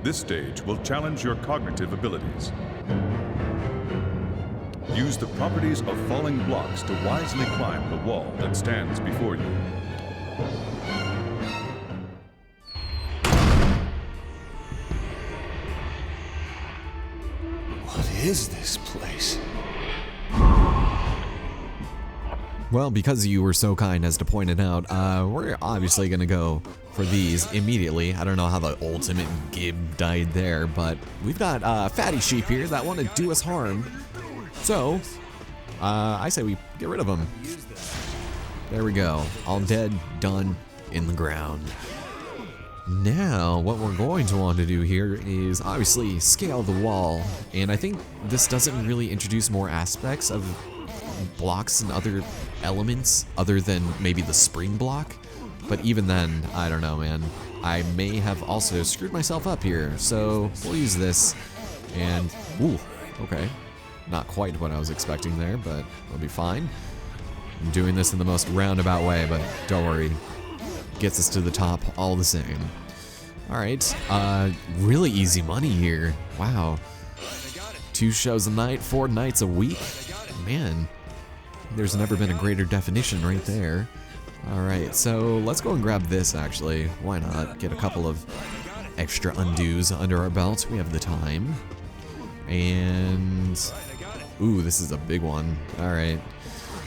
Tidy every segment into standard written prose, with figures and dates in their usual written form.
This stage will challenge your cognitive abilities. Use the properties of falling blocks to wisely climb the wall that stands before you. What is this place? Well, because you were so kind as to point it out, we're obviously gonna go for these immediately. I don't know how the ultimate Gib died there, but we've got fatty sheep here that want to do us harm. So, I say we get rid of them. There we go. All dead, done, in the ground. Now, what we're going to want to do here is obviously scale the wall, and I think this doesn't really introduce more aspects of blocks and other elements other than maybe the spring block, but even then, I don't know, man. I may have also screwed myself up here, so we'll use this, and, ooh, okay. Not quite what I was expecting there, but it'll be fine. I'm doing this in the most roundabout way, but don't worry. Gets us to the top all the same. Alright, really easy money here. Wow. 2 shows a night, 4 nights a week. Man, there's never been a greater definition right there. Alright, so let's go and grab this actually. Why not? Get a couple of extra undos under our belt. We have the time. And ooh, this is a big one. Alright.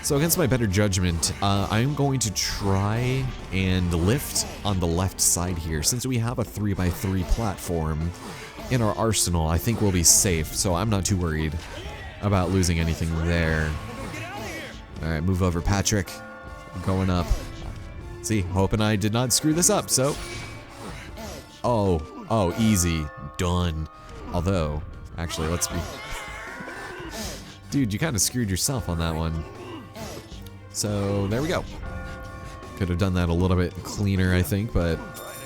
So against my better judgment, I'm going to try and lift on the left side here. Since we have a 3x3 platform in our arsenal, I think we'll be safe, so I'm not too worried about losing anything there. Alright, move over, Patrick. Going up. See, hoping I did not screw this up, so... Oh, easy. Done. Although, actually, let's be... Dude, you kind of screwed yourself on that one. So, there we go. Could have done that a little bit cleaner, I think, but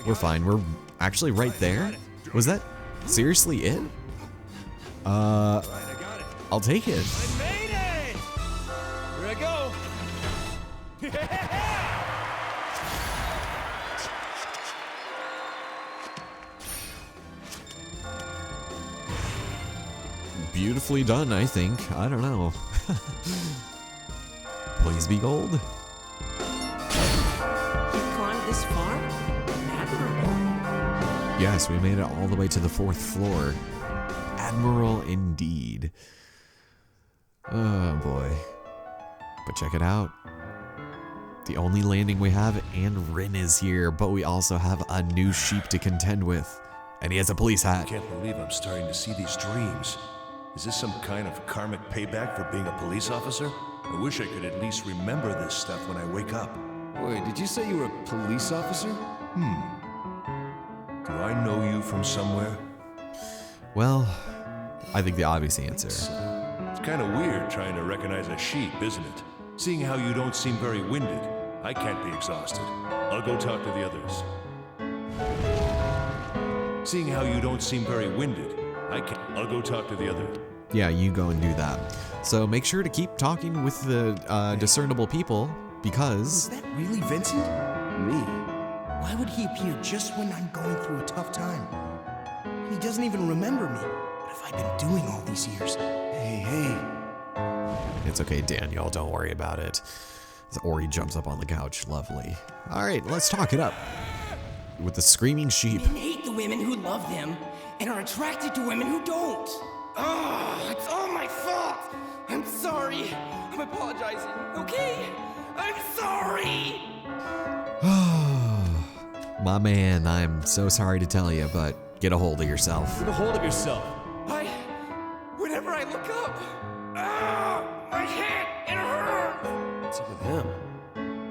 we're fine. We're actually right there. Was that seriously it? I'll take it. I made it! Here I go! Beautifully done, I think. I don't know. Please be gold. You climbed this far? Admirable. Yes, we made it all the way to the 4th floor. Admiral indeed. Oh boy. But check it out. The only landing we have, and Rin is here, but we also have a new sheep to contend with. And he has a police hat. I can't believe I'm starting to see these dreams. Is this some kind of karmic payback for being a police officer? I wish I could at least remember this stuff when I wake up. Wait, did you say you were a police officer? Do I know you from somewhere? Well, I think the obvious answer. It's kind of weird trying to recognize a sheep, isn't it? Seeing how you don't seem very winded, I can't be exhausted. I'll go talk to the others. Seeing how you don't seem very winded, I'll go talk to the others. Yeah, you go and do that. So make sure to keep talking with the discernible people, because... Is that really Vincent? Me? Why would he appear just when I'm going through a tough time? He doesn't even remember me. What have I been doing all these years? Hey. It's okay, Daniel, don't worry about it. As Ori jumps up on the couch, lovely. Alright, let's talk it up. With the screaming sheep. Men hate the women who love them and are attracted to women who don't. Oh, it's all my fault. I'm sorry. I'm apologizing, okay? I'm sorry. My man, I'm so sorry to tell you, but get a hold of yourself. Get a hold of yourself. Whenever I look up, my head, it hurts. What's up with him?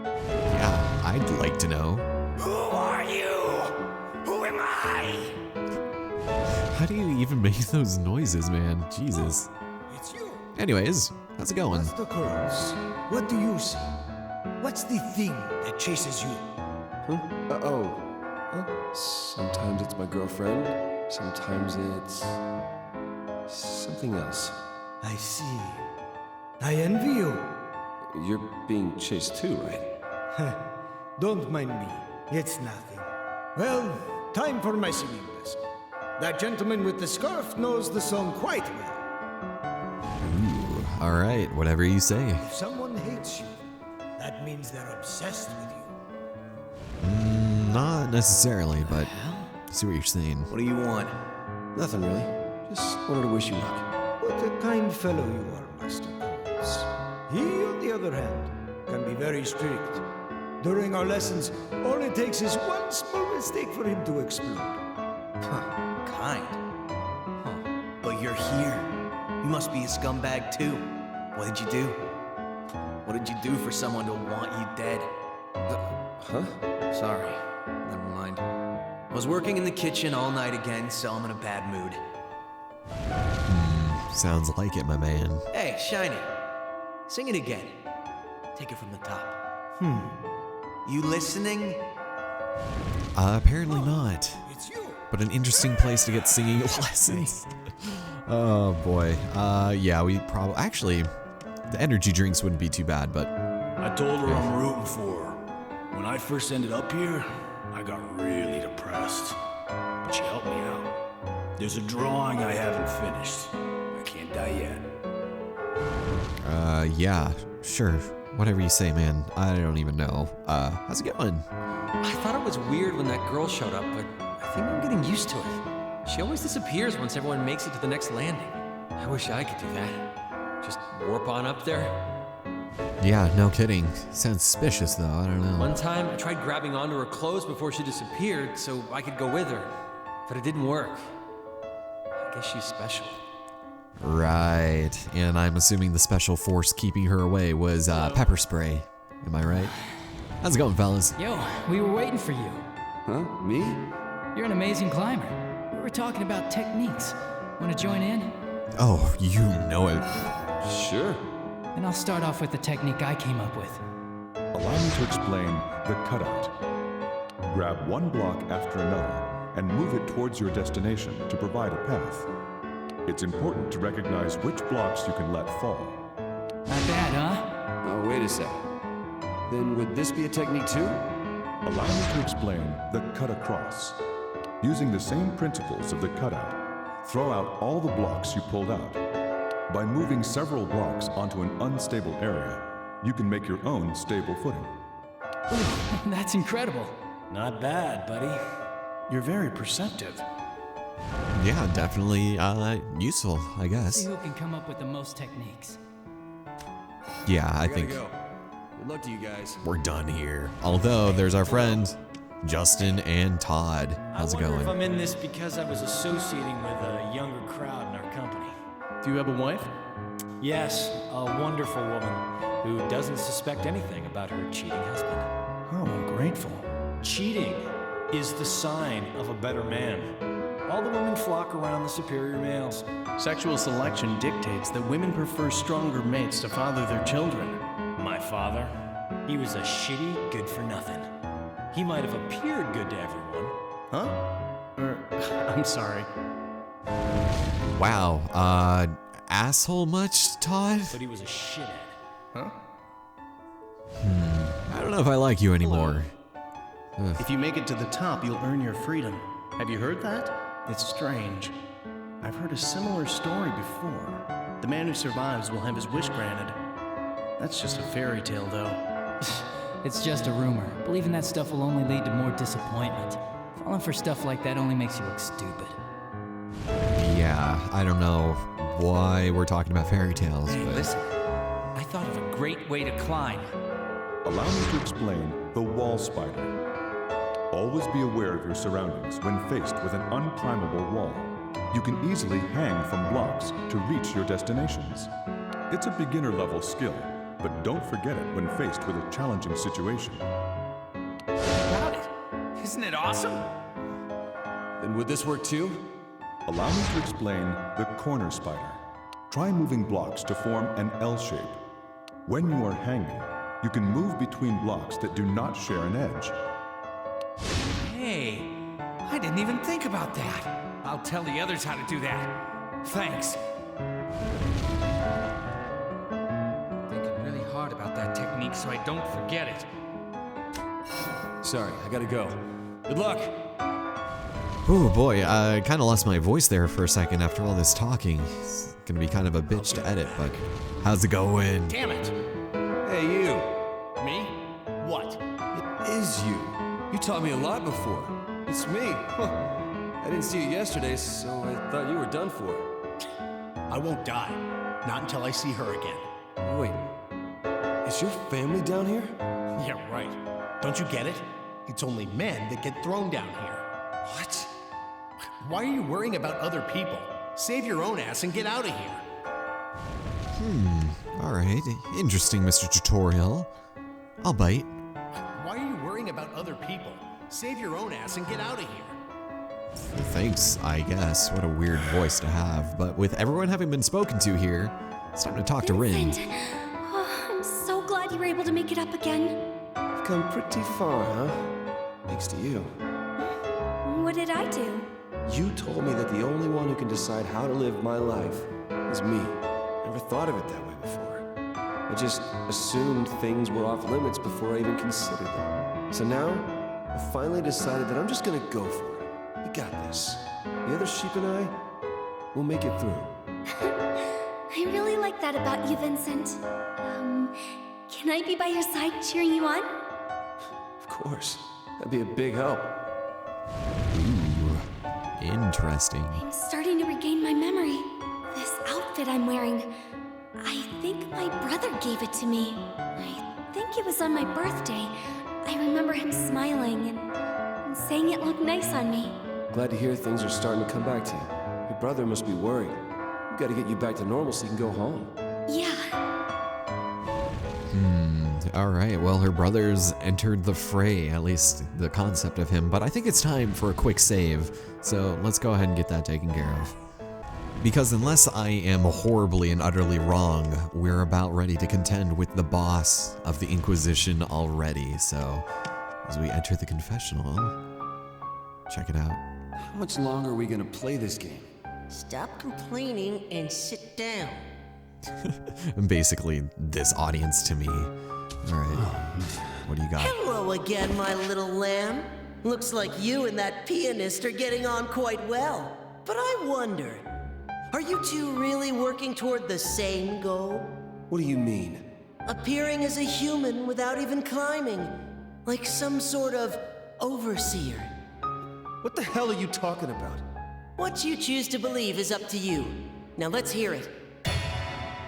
Yeah, I'd like to know. Who are you? Who am I? How do you even make those noises, man? Jesus. It's you. Anyways, how's it going? Master Curls, what do you see? What's the thing that chases you? Sometimes it's my girlfriend. Sometimes it's something else. I see. I envy you. You're being chased too, right? Don't mind me. It's nothing. Well, time for my singing lesson. That gentleman with the scarf knows the song quite well. Ooh, all right, whatever you say. If someone hates you, that means they're obsessed with you. Not necessarily, but I see what you're saying. What do you want? Nothing really. Just wanted to wish you luck. What a kind fellow you are, Master Coles. He, on the other hand, can be very strict. During our lessons, all it takes is one small mistake for him to explode. Kind. But you're here. You must be a scumbag too. What did you do? What did you do for someone to want you dead? Huh? Sorry. Never mind. I was working in the kitchen all night again, so I'm in a bad mood. Sounds like it, my man. Hey, Shiny. Sing it again. Take it from the top. You listening? Apparently not. It's you! But an interesting place to get singing lessons. Oh boy. Yeah, we probably actually the energy drinks wouldn't be too bad, but I told her I'm rooting for her. When I first ended up here, I got really depressed. But she helped me out. There's a drawing I haven't finished. I can't die yet. yeah, sure. Whatever you say, man. I don't even know. How's it going? I thought it was weird when that girl showed up, but I think I'm getting used to it. She always disappears once everyone makes it to the next landing. I wish I could do that. Just warp on up there. Yeah, no kidding. Sounds suspicious though, I don't know. One time, I tried grabbing onto her clothes before she disappeared so I could go with her, but it didn't work. I guess she's special. Right, and I'm assuming the special force keeping her away was pepper spray. Am I right? How's it going, fellas? Yo, we were waiting for you. Huh? Me? You're an amazing climber. We were talking about techniques. Want to join in? Oh, you know it. Sure. And I'll start off with the technique I came up with. Allow me to explain the cutout. Grab one block after another and move it towards your destination to provide a path. It's important to recognize which blocks you can let fall. Not bad, huh? Oh, wait a sec. Then would this be a technique too? Allow me to explain the cut across. Using the same principles of the cutout, throw out all the blocks you pulled out. By moving several blocks onto an unstable area, you can make your own stable footing. That's incredible. Not bad, buddy. You're very perceptive. Yeah, definitely useful, I See guess. who can come up with the most techniques. Yeah, I Gotta think go. Good luck to you guys. we're done here. Although there's our friends, Justin and Todd. How's it I wonder if going? I'm in this because I was associating with a younger crowd in our company. Do you have a wife? Yes, a wonderful woman who doesn't suspect anything about her cheating husband. Oh, ungrateful. Cheating is the sign of a better man. All the women flock around the superior males. Sexual selection dictates that women prefer stronger mates to father their children. My father, he was a shitty good-for-nothing. He might have appeared good to everyone. Huh? I'm sorry. Wow, asshole much, Todd? But he was a shithead. Huh? I don't know if I like you anymore. If you make it to the top, you'll earn your freedom. Have you heard that? It's strange. I've heard a similar story before. The man who survives will have his wish granted. That's just a fairy tale, though. It's just a rumor. Believing that stuff will only lead to more disappointment. Falling for stuff like that only makes you look stupid. Yeah, I don't know why we're talking about fairy tales, Hey, but listen. I thought of a great way to climb. Allow me to explain the wall spider. Always be aware of your surroundings when faced with an unclimbable wall. You can easily hang from blocks to reach your destinations. It's a beginner-level skill, but don't forget it when faced with a challenging situation. Got it. Isn't it awesome? Then would this work too? Allow me to explain the corner spider. Try moving blocks to form an L shape. When you are hanging, you can move between blocks that do not share an edge. Hey, I didn't even think about that. I'll tell the others how to do that. Thanks. Thinking really hard about that technique so I don't forget it. Sorry, I gotta go. Good luck. Oh boy, I kind of lost my voice there for a second after all this talking. It's gonna be kind of a bitch to edit, but how's it going? Damn it! Hey, you. Me? What? It is you. You taught me a lot before. It's me. I didn't see you yesterday, so I thought you were done for. I won't die. Not until I see her again. Wait, is your family down here? Yeah, right. Don't you get it? It's only men that get thrown down here. What? Why are you worrying about other people? Save your own ass and get out of here. Alright, interesting, Mr. Tutorial. I'll bite. Why are you worrying about other people? Save your own ass and get out of here. Thanks, I guess. What a weird voice to have. But with everyone having been spoken to here, it's time to talk to Rin. Vincent. Oh, I'm so glad you were able to make it up again. I've come pretty far, huh? Thanks to you. What did I do? You told me that the only one who can decide how to live my life is me. Never thought of it that way before. I just assumed things were off limits before I even considered them. So now, I finally decided that I'm just gonna go for it. We got this. The other sheep and I, we'll make it through. I really like that about you, Vincent. Can I be by your side cheering you on? Of course. That'd be a big help. Interesting. I'm starting to regain my memory. This outfit I'm wearing, I think my brother gave it to me. I think it was on my birthday. I remember him smiling and saying it looked nice on me. Glad to hear things are starting to come back to you. Your brother must be worried. We've got to get you back to normal so you can go home. Yeah. Alright, well, her brothers entered the fray, at least the concept of him, but I think it's time for a quick save, so let's go ahead and get that taken care of. Because unless I am horribly and utterly wrong, we're about ready to contend with the boss of the Inquisition already, so as we enter the confessional, check it out. How much longer are we going to play this game? Stop complaining and sit down. Basically, this audience to me. Alright, what do you got? Hello again, my little lamb. Looks like you and that pianist are getting on quite well. But I wonder, are you two really working toward the same goal? What do you mean? Appearing as a human without even climbing, like some sort of overseer. What the hell are you talking about? What you choose to believe is up to you. Now let's hear it.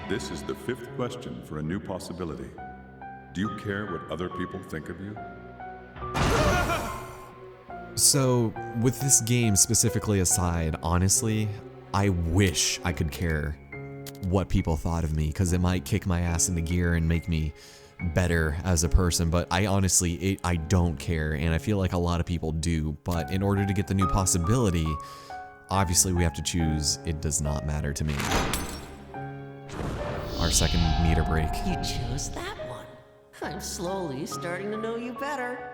This is the 5th question for a new possibility. Do you care what other people think of you? So, with this game specifically aside, honestly, I wish I could care what people thought of me, because it might kick my ass into gear and make me better as a person, but I honestly, I don't care, and I feel like a lot of people do, but in order to get the new possibility, obviously we have to choose, it does not matter to me. Our second meter break. You chose that one. I'm slowly starting to know you better.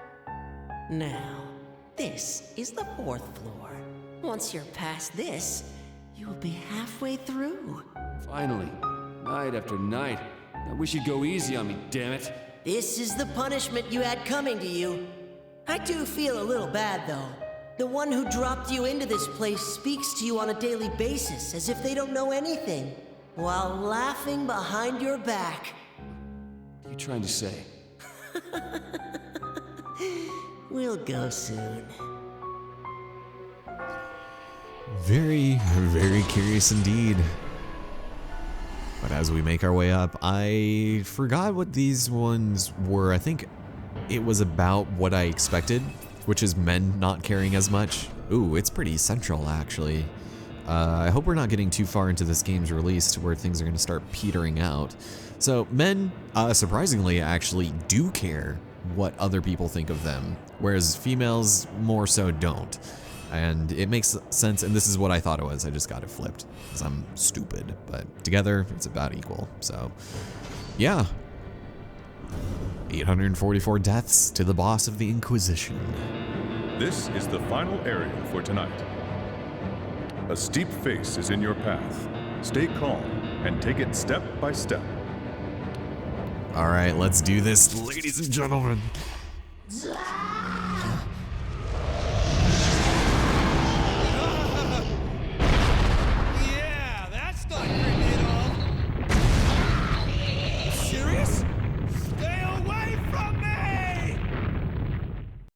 Now, this is the 4th floor. Once you're past this, you will be halfway through. Finally. Night after night. I wish you'd go easy on me, damn it. This is the punishment you had coming to you. I do feel a little bad, though. The one who dropped you into this place speaks to you on a daily basis as if they don't know anything, while laughing behind your back. What are you trying to say? We'll go soon. Very, very curious indeed. But as we make our way up, I forgot what these ones were. I think it was about what I expected, which is men not caring as much. Ooh, it's pretty central, actually. I hope we're not getting too far into this game's release to where things are going to start petering out. So men, surprisingly, actually do care what other people think of them, whereas females more so don't. And it makes sense, and this is what I thought it was. I just got it flipped, because I'm stupid. But together, it's about equal. So, yeah. 844 deaths to the boss of the Inquisition. This is the final area for tonight. A steep face is in your path. Stay calm and take it step by step. All right, let's do this, ladies and gentlemen.